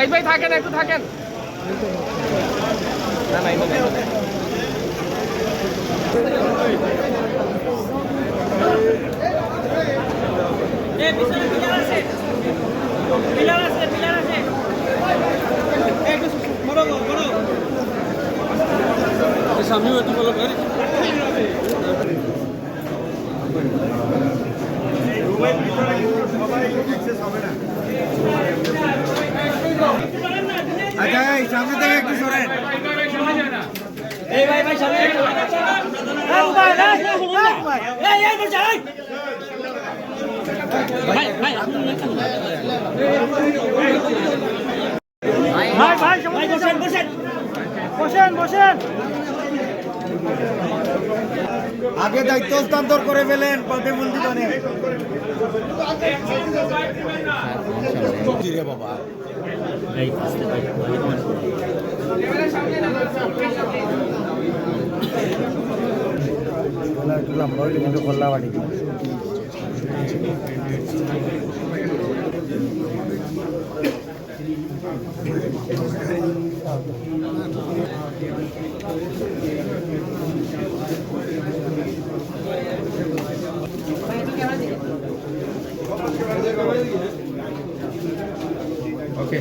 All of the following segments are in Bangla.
জাহিদ ভাই থাকেন, একটু থাকেন। না না সামনেও একটু বলো ভাই। আচ্ছা সামনে থেকে একটু সরেন। এই ভাই ভাই সামনে বসেন। আগে দায়িত্ব হস্তান্তর করে ফেলেন প্রতিবন্ধী জনে। বাবা কিন্তু খোলা বাড়ি ওকে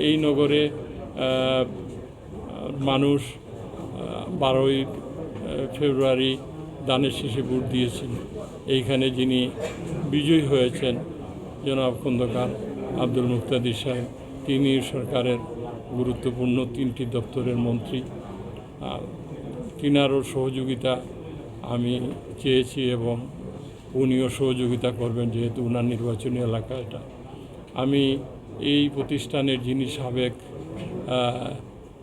এই নগরে মানুষ 12ই ফেব্রুয়ারি দানের শীষে ভোট দিয়েছেন। এইখানে যিনি বিজয়ী হয়েছেন জনাব খন্দকার আব্দুল মুক্তাদির সাহেব, তিনি সরকারের গুরুত্বপূর্ণ 3টি দপ্তরের মন্ত্রী। তিনারও সহযোগিতা আমি চেয়েছি এবং উনিও সহযোগিতা করবেন, যেহেতু উনার নির্বাচনী এলাকা এটা। আমি এই প্রতিষ্ঠানের যিনি সাবেক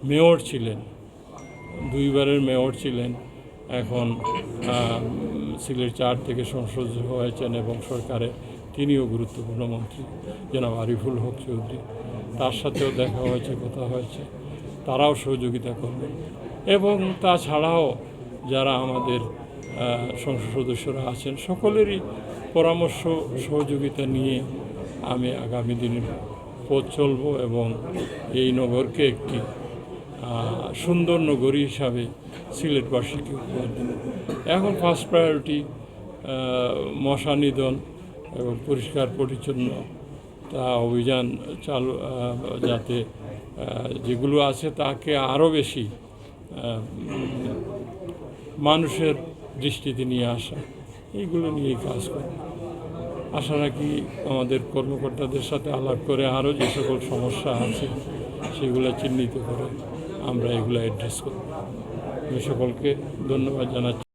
মেয়র ছিলেন, 2বারের মেয়র ছিলেন, এখন সিলেট 4 থেকে সংসদ হয়েছেন এবং সরকারের তিনিও গুরুত্বপূর্ণ মন্ত্রী জনাব আরিফুল হক চৌধুরী, তার সাথেও দেখা হয়েছে, কথা হয়েছে, তারাও সহযোগিতা করবেন। এবং তাছাড়াও যারা আমাদের সংসদ সদস্যরা আছেন সকলেরই পরামর্শ সহযোগিতা নিয়ে আমি আগামী দিনে পথ চলব এবং এই নগরকে একটি সুন্দর নগরী হিসাবে সিলেটবাসীকে উপহার দেব। এখন ফার্স্ট প্রায়োরিটি মশা নিধন এবং পরিষ্কার পরিচ্ছন্ন তা অভিযান চালু, যাতে যেগুলো আছে তাকে আরও বেশি মানুষের দৃষ্টিতে নিয়ে আসা, এইগুলো নিয়েই কাজ করব। আশা রাখি আমাদের কর্মকর্তাদের সাথে আলাপ করে আরও যে সকল সমস্যা আছে সেগুলো চিহ্নিত করে আমরা এগুলো অ্যাড্রেস করব। আমি সকলকে ধন্যবাদ জানাচ্ছি।